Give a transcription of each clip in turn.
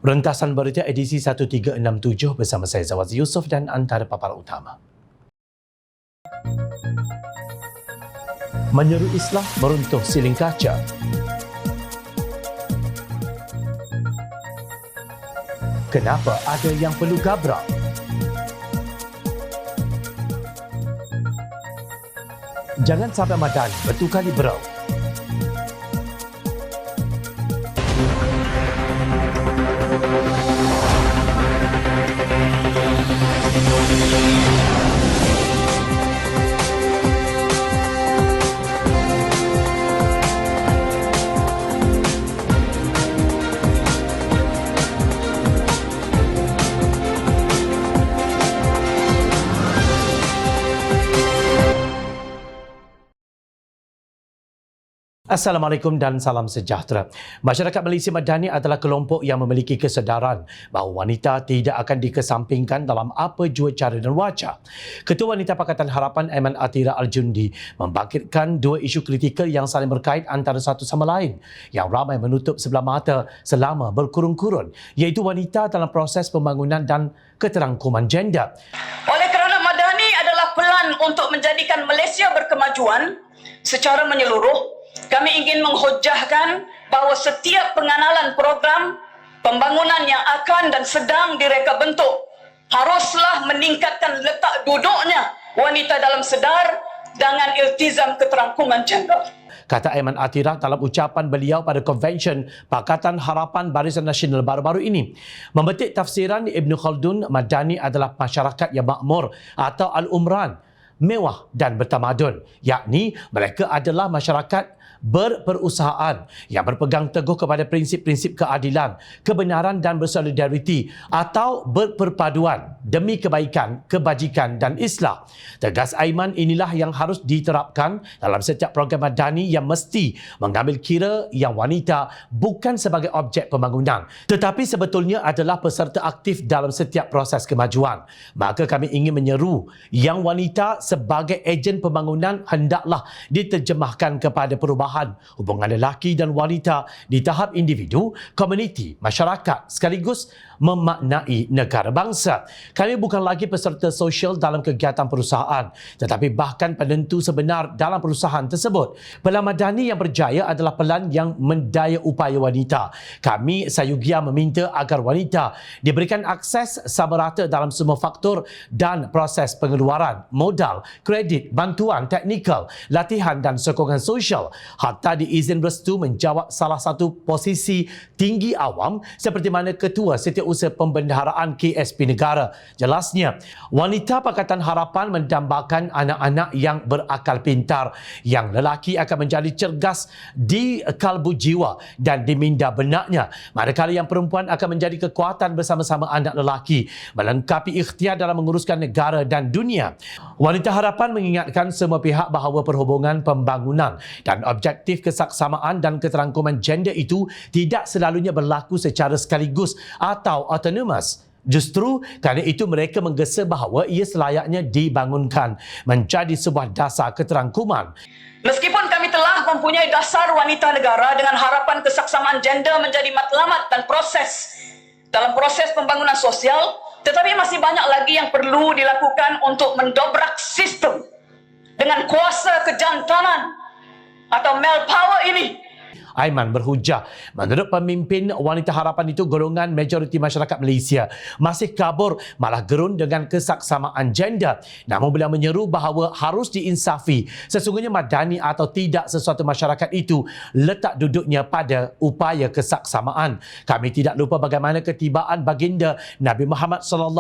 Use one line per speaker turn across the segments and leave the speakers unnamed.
Rentasan berita edisi 1367 bersama saya Zawaz Yusof dan antara paparan utama. Menyeru Islam meruntuh siling kaca. Kenapa ada yang perlu gabrak? Jangan sampai Madani bertukar liberal. Assalamualaikum dan salam sejahtera. Masyarakat Malaysia Madani adalah kelompok yang memiliki kesedaran bahawa wanita tidak akan dikesampingkan dalam apa jua cara dan wajah. Ketua Wanita Pakatan Harapan Aiman Atira Al-Jundi membangkitkan dua isu kritikal yang saling berkait antara satu sama lain yang ramai menutup sebelah mata selama berkurun-kurun, iaitu wanita dalam proses pembangunan dan keterangkuman gender.
Oleh kerana Madani adalah pelan untuk menjadikan Malaysia berkemajuan secara menyeluruh, kami ingin menghujahkan bahawa setiap pengenalan program pembangunan yang akan dan sedang direka bentuk haruslah meningkatkan letak duduknya wanita dalam sedar dengan iltizam keterangkuman gender.
Kata Aiman Atira dalam ucapan beliau pada konvensyen Pakatan Harapan Barisan Nasional baru-baru ini. Memetik tafsiran Ibn Khaldun, Madani adalah masyarakat yang makmur atau al-umran, mewah dan bertamadun, yakni mereka adalah masyarakat berperusahaan yang berpegang teguh kepada prinsip-prinsip keadilan, kebenaran dan bersolidariti atau berperpaduan demi kebaikan, kebajikan dan islah. Tegas Aiman, inilah yang harus diterapkan dalam setiap program Madani yang mesti mengambil kira yang wanita bukan sebagai objek pembangunan, tetapi sebetulnya adalah peserta aktif dalam setiap proses kemajuan. Maka kami ingin menyeru yang wanita sebagai ejen pembangunan hendaklah diterjemahkan kepada perubahan hubungan lelaki dan wanita di tahap individu, komuniti, masyarakat sekaligus memaknai negara bangsa. Kami bukan lagi peserta sosial dalam kegiatan perusahaan, tetapi bahkan penentu sebenar dalam perusahaan tersebut. Pelan Madani yang berjaya adalah pelan yang mendaya upaya wanita. Kami sayugia meminta agar wanita diberikan akses sama rata dalam semua faktor dan proses pengeluaran, modal, kredit, bantuan teknikal, latihan dan sokongan sosial, hatta diizin restu menjawab salah satu posisi tinggi awam seperti mana Ketua Setiausaha Pembendaharaan KSP Negara. Jelasnya, Wanita Pakatan Harapan mendambakan anak-anak yang berakal pintar, yang lelaki akan menjadi cergas di kalbu jiwa dan di minda benaknya, manakala yang perempuan akan menjadi kekuatan bersama-sama anak lelaki, melengkapi ikhtiar dalam menguruskan negara dan dunia. Wanita Harapan mengingatkan semua pihak bahawa perhubungan pembangunan dan objektif kesaksamaan dan keterangkuman gender itu tidak selalunya berlaku secara sekaligus atau autonomous. Justru kerana itu mereka menggesa bahawa ia selayaknya dibangunkan menjadi sebuah dasar keterangkuman.
Meskipun kami telah mempunyai dasar wanita negara dengan harapan kesaksamaan gender menjadi matlamat dan proses dalam proses pembangunan sosial, tetapi masih banyak lagi yang perlu dilakukan untuk mendobrak sistem dengan kuasa kejantanan atau male power ini.
Aiman berhujah, menurut pemimpin Wanita Harapan itu golongan majoriti masyarakat Malaysia masih kabur malah gerun dengan kesaksamaan gender. Namun beliau menyeru bahawa harus diinsafi sesungguhnya Madani atau tidak sesuatu masyarakat itu letak duduknya pada upaya kesaksamaan. Kami tidak lupa bagaimana ketibaan baginda Nabi Muhammad SAW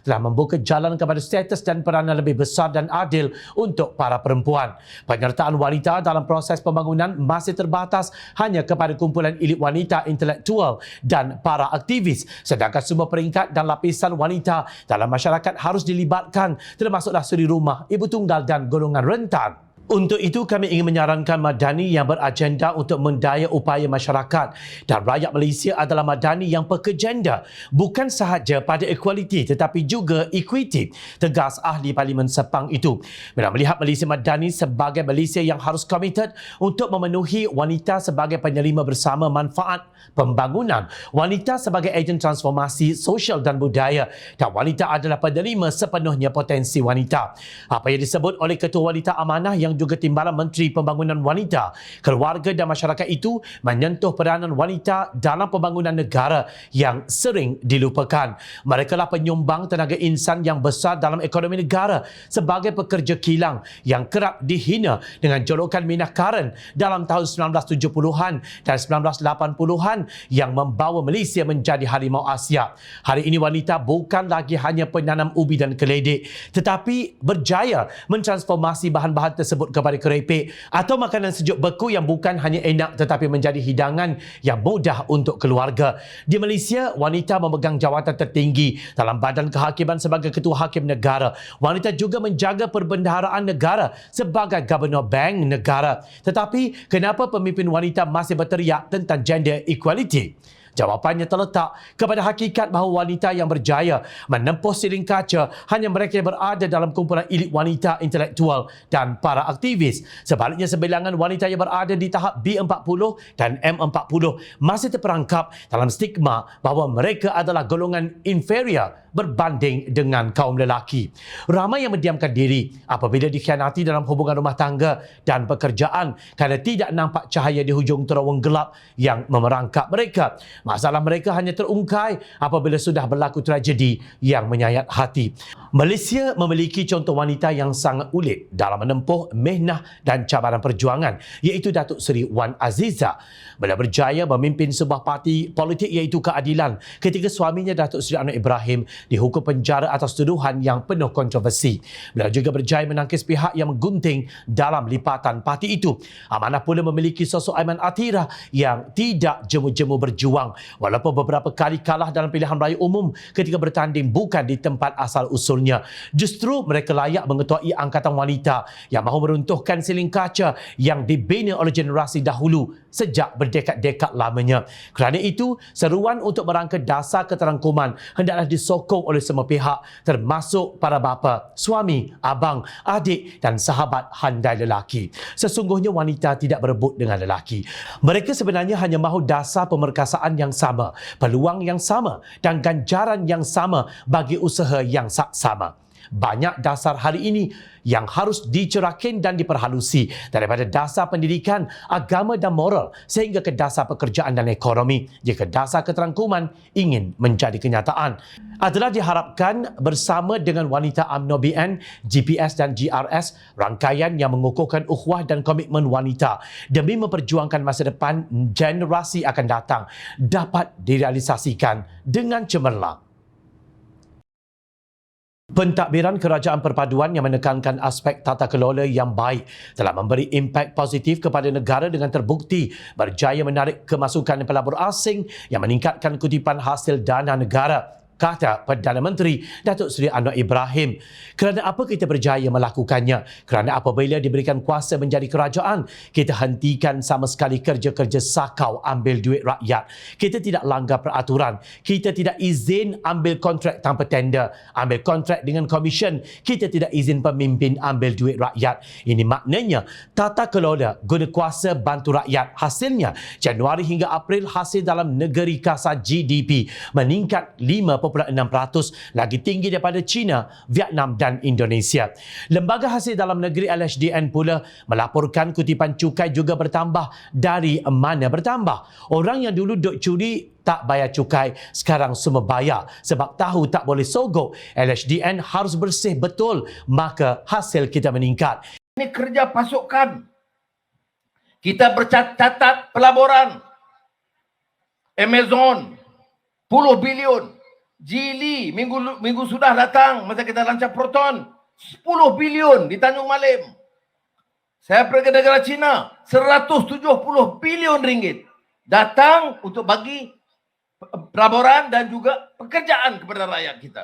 telah membuka jalan kepada status dan peranan lebih besar dan adil untuk para perempuan. Penyertaan wanita dalam proses pembangunan masih terbatas hanya kepada kumpulan elit wanita intelektual dan para aktivis, sedangkan semua peringkat dan lapisan wanita dalam masyarakat harus dilibatkan, termasuklah suri rumah, ibu tunggal dan golongan rentan. Untuk itu, kami ingin menyarankan Madani yang beragenda untuk mendaya upaya masyarakat dan rakyat Malaysia adalah Madani yang berkejenda bukan sahaja pada equality tetapi juga equity, tegas ahli Parlimen Sepang itu. Bila melihat Malaysia Madani sebagai Malaysia yang harus komited untuk memenuhi wanita sebagai penerima bersama manfaat pembangunan, wanita sebagai ejen transformasi sosial dan budaya, dan wanita adalah penerima sepenuhnya potensi wanita. Apa yang disebut oleh Ketua Wanita Amanah yang juga Timbalan Menteri Pembangunan Wanita, Keluarga dan Masyarakat itu menyentuh peranan wanita dalam pembangunan negara yang sering dilupakan. Mereka lah penyumbang tenaga insan yang besar dalam ekonomi negara sebagai pekerja kilang yang kerap dihina dengan jolokan Minah Karen dalam tahun 1970-an dan 1980-an yang membawa Malaysia menjadi harimau Asia. Hari ini wanita bukan lagi hanya penanam ubi dan keledek tetapi berjaya mentransformasi bahan-bahan tersebut kepada keripik atau makanan sejuk beku yang bukan hanya enak tetapi menjadi hidangan yang mudah untuk keluarga. Di Malaysia, wanita memegang jawatan tertinggi dalam badan kehakiman sebagai Ketua Hakim Negara. Wanita juga menjaga perbendaharaan negara sebagai Gubernur Bank Negara. Tetapi, kenapa pemimpin wanita masih berteriak tentang gender equality? Jawapannya terletak kepada hakikat bahawa wanita yang berjaya menempuh siling kaca hanya mereka yang berada dalam kumpulan elit wanita intelektual dan para aktivis. Sebaliknya, sebilangan wanita yang berada di tahap B40 dan M40 masih terperangkap dalam stigma bahawa mereka adalah golongan inferior berbanding dengan kaum lelaki. Ramai yang mendiamkan diri apabila dikhianati dalam hubungan rumah tangga dan pekerjaan kerana tidak nampak cahaya di hujung terowong gelap yang memerangkap mereka. Masalah mereka hanya terungkai apabila sudah berlaku tragedi yang menyayat hati. Malaysia memiliki contoh wanita yang sangat ulit dalam menempuh mehnah dan cabaran perjuangan, iaitu Datuk Seri Wan Aziza. Beliau berjaya memimpin sebuah parti politik iaitu Keadilan ketika suaminya Datuk Seri Anwar Ibrahim dihukum penjara atas tuduhan yang penuh kontroversi. Beliau juga berjaya menangkis pihak yang menggunting dalam lipatan parti itu. Amanah pula memiliki sosok Aiman Atira yang tidak jemu-jemu berjuang walaupun beberapa kali kalah dalam pilihan raya umum ketika bertanding bukan di tempat asal usulnya. Justru mereka layak mengetuai angkatan wanita yang mahu meruntuhkan siling kaca yang dibina oleh generasi dahulu sejak berdekad-dekad lamanya. Kerana itu, seruan untuk merangka dasar keterangkuman hendaklah disokong oleh semua pihak termasuk para bapa, suami, abang, adik dan sahabat handai lelaki. Sesungguhnya wanita tidak berebut dengan lelaki. Mereka sebenarnya hanya mahu dasar pemerkasaan yang sama, peluang yang sama dan ganjaran yang sama bagi usaha yang saksama. Banyak dasar hari ini yang harus dicerakin dan diperhalusi, daripada dasar pendidikan, agama dan moral sehingga ke dasar pekerjaan dan ekonomi. Jika dasar keterangkuman ingin menjadi kenyataan, adalah diharapkan bersama dengan wanita UMNO BN, GPS dan GRS, rangkaian yang mengukuhkan ukhuwah dan komitmen wanita demi memperjuangkan masa depan generasi akan datang dapat direalisasikan dengan cemerlang. Pentadbiran Kerajaan Perpaduan yang menekankan aspek tata kelola yang baik telah memberi impak positif kepada negara dengan terbukti berjaya menarik kemasukan pelabur asing yang meningkatkan kutipan hasil dana negara, kata Perdana Menteri Datuk Seri Anwar Ibrahim. Kerana apa kita berjaya melakukannya? Kerana apabila diberikan kuasa menjadi kerajaan, kita hentikan sama sekali kerja-kerja sakau ambil duit rakyat. Kita tidak langgar peraturan. Kita tidak izin ambil kontrak tanpa tender, ambil kontrak dengan komisen. Kita tidak izin pemimpin ambil duit rakyat. Ini maknanya tata kelola guna kuasa bantu rakyat. Hasilnya, Januari hingga April hasil dalam negeri kasar GDP meningkat 5.6%, lagi tinggi daripada China, Vietnam dan Indonesia. Lembaga Hasil Dalam Negeri LHDN pula melaporkan kutipan cukai juga bertambah. Dari mana bertambah? Orang yang dulu duk curi tak bayar cukai, sekarang semua bayar sebab tahu tak boleh sogok. LHDN harus bersih betul, maka hasil kita meningkat.
Ini kerja pasukan. Kita bercatat pelaburan. Amazon, puluh bilion. Geely, minggu sudah datang masa kita lancar Proton. 10 bilion di Tanjung Malim. Saya pergi ke negara China, 170 bilion ringgit. Datang untuk bagi pelaburan dan juga pekerjaan kepada rakyat kita.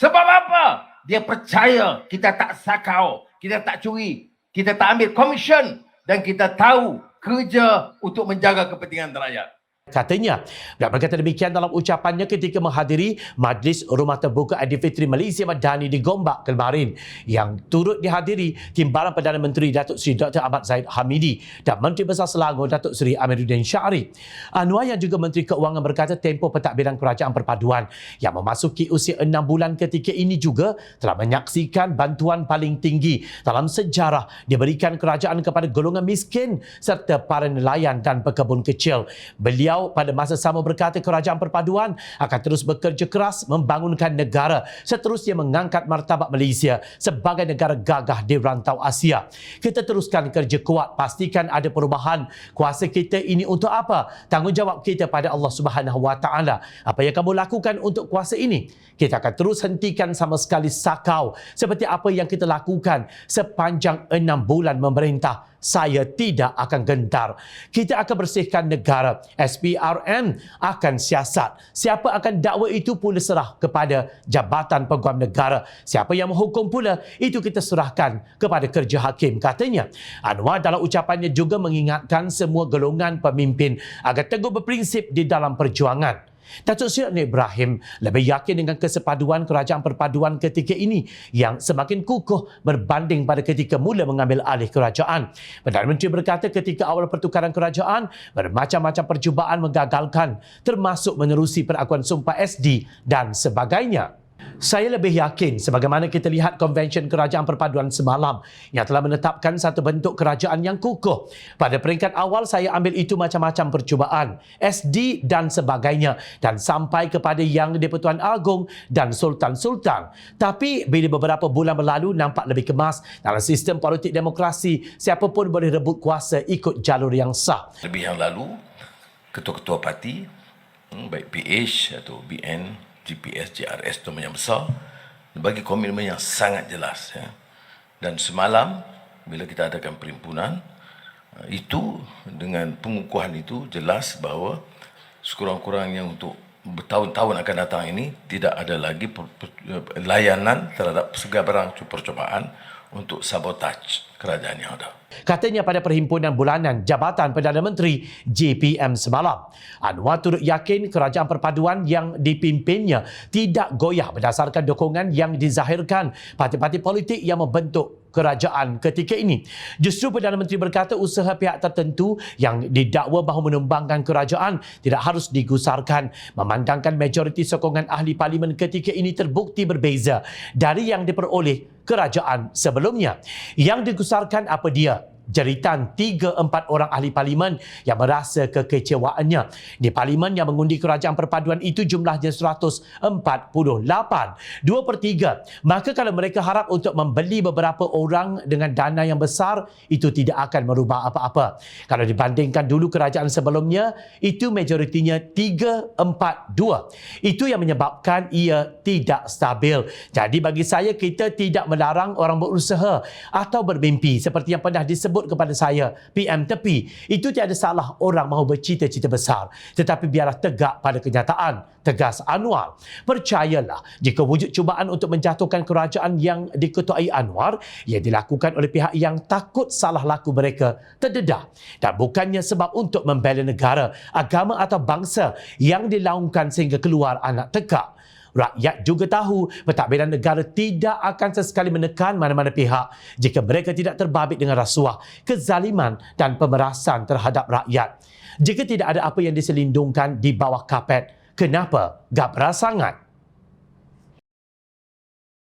Sebab apa? Dia percaya kita tak sakau, kita tak curi, kita tak ambil komisen dan kita tahu kerja untuk menjaga kepentingan rakyat.
Katanya, dan berkata demikian dalam ucapannya ketika menghadiri Majlis Rumah Terbuka Aidilfitri Malaysia Madani di Gombak kemarin yang turut dihadiri Timbalan Perdana Menteri Datuk Seri Dr. Ahmad Zahid Hamidi dan Menteri Besar Selangor Datuk Seri Amiruddin Syari. Anwar yang juga Menteri Keuangan berkata tempoh pentadbiran Kerajaan Perpaduan yang memasuki usia 6 bulan ketika ini juga telah menyaksikan bantuan paling tinggi dalam sejarah diberikan kerajaan kepada golongan miskin serta para nelayan dan pekebun kecil. Beliau pada masa sama berkata Kerajaan Perpaduan akan terus bekerja keras membangunkan negara seterusnya mengangkat martabat Malaysia sebagai negara gagah di rantau Asia. Kita teruskan kerja kuat, pastikan ada perubahan. Kuasa kita ini untuk apa? Tanggungjawab kita pada Allah Subhanahu Wa Taala. Apa yang kamu lakukan untuk kuasa ini? Kita akan terus hentikan sama sekali sakau seperti apa yang kita lakukan sepanjang 6 bulan memerintah. Saya tidak akan gentar. Kita akan bersihkan negara. SPRM akan siasat. Siapa akan dakwa itu pula serah kepada Jabatan Peguam Negara. Siapa yang menghukum pula, itu kita serahkan kepada kerja hakim, katanya. Anwar dalam ucapannya juga mengingatkan semua golongan pemimpin agar teguh berprinsip di dalam perjuangan. Datuk Seri Anwar Ibrahim lebih yakin dengan kesepaduan Kerajaan Perpaduan ketika ini yang semakin kukuh berbanding pada ketika mula mengambil alih kerajaan. Perdana Menteri berkata ketika awal pertukaran kerajaan, bermacam-macam percubaan menggagalkan termasuk menerusi perakuan sumpah SD dan sebagainya. Saya lebih yakin sebagaimana kita lihat konvensyen Kerajaan Perpaduan semalam yang telah menetapkan satu bentuk kerajaan yang kukuh. Pada peringkat awal saya ambil itu macam-macam percubaan, SD dan sebagainya dan sampai kepada Yang di-Pertuan Agong dan Sultan-Sultan. Tapi bila beberapa bulan berlalu nampak lebih kemas dalam sistem politik demokrasi, siapa pun boleh rebut kuasa ikut jalur yang sah.
Lebih yang lalu, ketua-ketua parti, baik PH atau BN, GPS, JRS itu yang besar, bagi komitmen yang sangat jelas. Ya. Dan semalam, bila kita adakan perhimpunan, itu dengan pengukuhan itu jelas bahawa sekurang-kurangnya untuk bertahun-tahun akan datang ini tidak ada lagi layanan terhadap segala barang percobaan untuk sabotaj kerajaan yang ada.
Katanya pada perhimpunan bulanan Jabatan Perdana Menteri JPM semalam. Anwar turut yakin Kerajaan Perpaduan yang dipimpinnya tidak goyah berdasarkan dukungan yang dizahirkan parti-parti politik yang membentuk kerajaan ketika ini. Justru Perdana Menteri berkata usaha pihak tertentu yang didakwa bahawa menumbangkan kerajaan tidak harus digusarkan, memandangkan majoriti sokongan ahli parlimen ketika ini terbukti berbeza dari yang diperoleh kerajaan sebelumnya. Yang digusarkan apa dia? Jeritan 3-4 orang ahli parlimen yang merasa kekecewaannya. Di parlimen yang mengundi Kerajaan Perpaduan itu jumlahnya 148. 2/3. Maka kalau mereka harap untuk membeli beberapa orang dengan dana yang besar, itu tidak akan merubah apa-apa. Kalau dibandingkan dulu kerajaan sebelumnya, itu majoritinya 3-4-2. Itu yang menyebabkan ia tidak stabil. Jadi bagi saya, kita tidak melarang orang berusaha atau bermimpi seperti yang pernah disebut kepada saya PM tepi. Itu tiada salah orang mahu bercita-cita besar, tetapi biarlah tegak pada kenyataan, tegas Anwar. Percayalah, jika wujud cubaan untuk menjatuhkan kerajaan yang diketuai Anwar, ia dilakukan oleh pihak yang takut salah laku mereka terdedah dan bukannya sebab untuk membela negara, agama atau bangsa yang dilaungkan sehingga keluar anak tekak. Rakyat juga tahu pentadbiran negara tidak akan sesekali menekan mana-mana pihak jika mereka tidak terbabit dengan rasuah, kezaliman dan pemerasan terhadap rakyat. Jika tidak ada apa yang diselindungkan di bawah kapet, kenapa gabra sangat?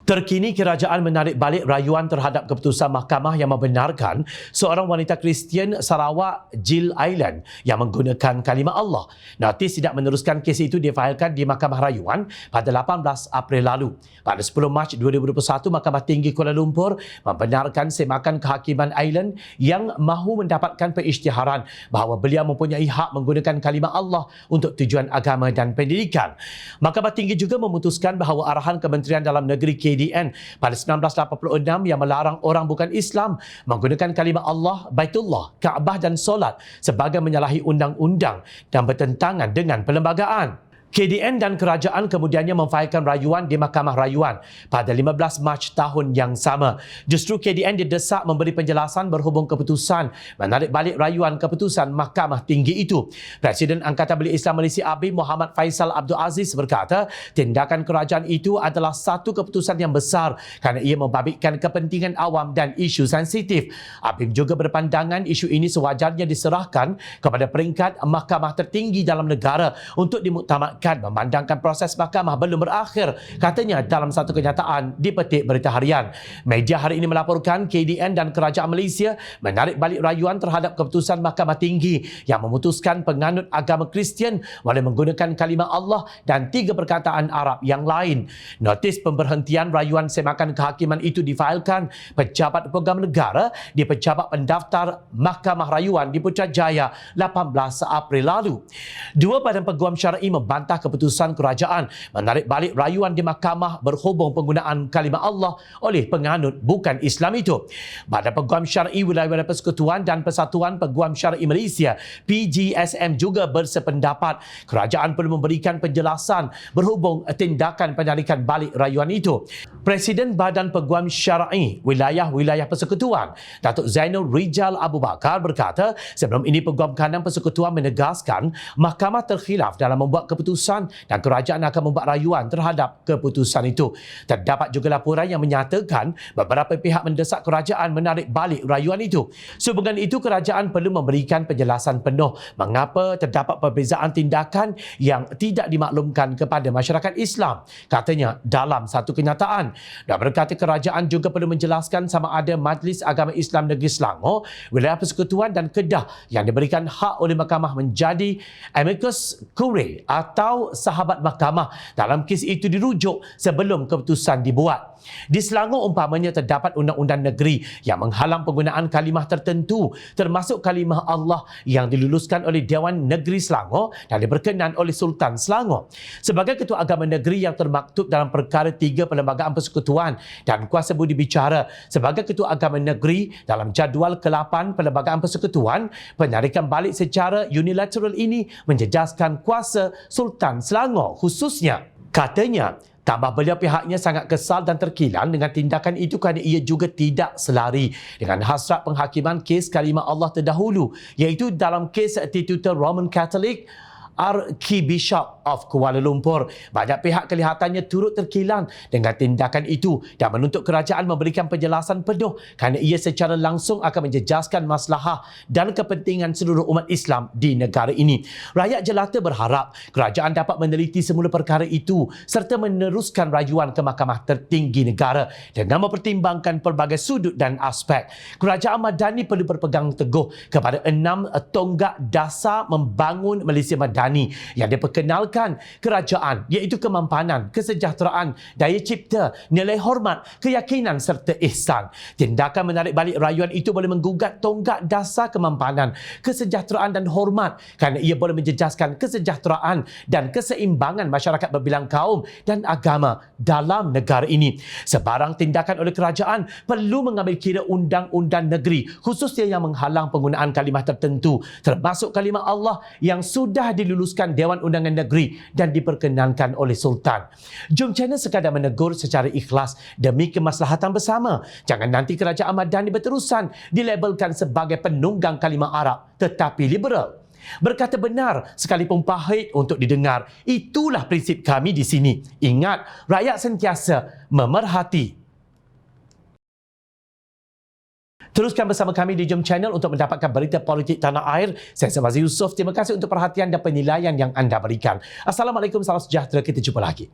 Terkini kerajaan menarik balik rayuan terhadap keputusan mahkamah yang membenarkan seorang wanita Kristian Sarawak Jill Island yang menggunakan kalimah Allah. Notis tidak meneruskan kes itu difailkan di Mahkamah Rayuan pada 18 April lalu. Pada 10 Mac 2021, Mahkamah Tinggi Kuala Lumpur membenarkan semakan kehakiman Island yang mahu mendapatkan pengisytiharan bahawa beliau mempunyai hak menggunakan kalimah Allah untuk tujuan agama dan pendidikan. Mahkamah Tinggi juga memutuskan bahawa arahan Kementerian Dalam Negeri KDN pada 1986 yang melarang orang bukan Islam menggunakan kalimah Allah, Baitullah, Kaabah dan solat sebagai menyalahi undang-undang dan bertentangan dengan perlembagaan. KDN dan kerajaan kemudiannya memfailkan rayuan di Mahkamah Rayuan pada 15 Mac tahun yang sama. Justru KDN didesak memberi penjelasan berhubung keputusan menarik balik rayuan keputusan Mahkamah Tinggi itu. Presiden Angkatan Belia Islam Malaysia ABI Muhammad Faisal Abdul Aziz berkata, tindakan kerajaan itu adalah satu keputusan yang besar kerana ia membabitkan kepentingan awam dan isu sensitif. ABI juga berpandangan isu ini sewajarnya diserahkan kepada peringkat mahkamah tertinggi dalam negara untuk dimuktamadkan, memandangkan proses mahkamah belum berakhir, katanya dalam satu kenyataan dipetik Berita Harian. Media hari ini melaporkan KDN dan kerajaan Malaysia menarik balik rayuan terhadap keputusan Mahkamah Tinggi yang memutuskan penganut agama Kristian boleh menggunakan kalimah Allah dan 3 perkataan Arab yang lain. Notis pemberhentian rayuan semakan kehakiman itu difailkan Pejabat Program Negara di Pejabat Pendaftar Mahkamah Rayuan di Putrajaya 18 April lalu. Dua badan peguam syar'i membantah keputusan kerajaan menarik balik rayuan di mahkamah berhubung penggunaan kalimah Allah oleh penganut bukan Islam itu. Badan Peguam Syar'i Wilayah-Wilayah Persekutuan dan Persatuan Peguam Syar'i Malaysia PGSM juga bersependapat kerajaan perlu memberikan penjelasan berhubung tindakan penarikan balik rayuan itu. Presiden Badan Peguam Syar'i Wilayah-Wilayah Persekutuan Datuk Zainul Rijal Abu Bakar berkata, sebelum ini Peguam Kandang Persekutuan menegaskan mahkamah terkhilaf dalam membuat keputusan dan kerajaan akan membuat rayuan terhadap keputusan itu. Terdapat juga laporan yang menyatakan beberapa pihak mendesak kerajaan menarik balik rayuan itu. Sehubungan itu, kerajaan perlu memberikan penjelasan penuh mengapa terdapat perbezaan tindakan yang tidak dimaklumkan kepada masyarakat Islam, katanya dalam satu kenyataan. Dan berkata kerajaan juga perlu menjelaskan sama ada Majlis Agama Islam Negeri Selangor, Wilayah Persekutuan dan Kedah yang diberikan hak oleh mahkamah menjadi amicus curiae atau sahabat mahkamah dalam kes itu dirujuk sebelum keputusan dibuat. Di Selangor umpamanya terdapat undang-undang negeri yang menghalang penggunaan kalimah tertentu termasuk kalimah Allah yang diluluskan oleh Dewan Negeri Selangor dan diberkenan oleh Sultan Selangor. Sebagai Ketua Agama Negeri yang termaktub dalam perkara 3 Perlembagaan Persekutuan dan kuasa budi bicara sebagai Ketua Agama Negeri dalam jadual ke-8 Perlembagaan Persekutuan, penarikan balik secara unilateral ini menjejaskan kuasa Sultan Selangor khususnya. Katanya, tambah beliau pihaknya sangat kesal dan terkilan dengan tindakan itu kerana ia juga tidak selari dengan hasrat penghakiman kes kalimah Allah terdahulu, iaitu dalam kes Titutor Roman Catholic Archbishop of Kuala Lumpur. Banyak pihak kelihatannya turut terkilan dengan tindakan itu dan menuntut kerajaan memberikan penjelasan penuh kerana ia secara langsung akan menjejaskan maslahah dan kepentingan seluruh umat Islam di negara ini. Rakyat jelata berharap kerajaan dapat meneliti semula perkara itu serta meneruskan rayuan ke Mahkamah Tertinggi Negara dengan mempertimbangkan pelbagai sudut dan aspek. Kerajaan Madani perlu berpegang teguh kepada 6 tonggak dasar membangun Malaysia Madani yang diperkenalkan kerajaan, iaitu kemampanan, kesejahteraan, daya cipta, nilai hormat, keyakinan serta ihsan. Tindakan menarik balik rayuan itu boleh menggugat tonggak dasar kemampanan, kesejahteraan dan hormat kerana ia boleh menjejaskan kesejahteraan dan keseimbangan masyarakat berbilang kaum dan agama dalam negara ini. Sebarang tindakan oleh kerajaan perlu mengambil kira undang-undang negeri, khususnya yang menghalang penggunaan kalimah tertentu, termasuk kalimah Allah yang sudah diluluskan Dewan Undangan Negeri dan diperkenankan oleh Sultan. Jom channel sekadar menegur secara ikhlas demi kemaslahatan bersama. Jangan nanti kerajaan Madani berterusan dilabelkan sebagai penunggang kalimah Arab tetapi liberal. Berkata benar sekalipun pahit untuk didengar. Itulah prinsip kami di sini. Ingat, rakyat sentiasa memerhati. Teruskan bersama kami di Jom Channel untuk mendapatkan berita politik tanah air. Saya Fazil Yusof. Terima kasih untuk perhatian dan penilaian yang anda berikan. Assalamualaikum, salam sejahtera. Kita jumpa lagi.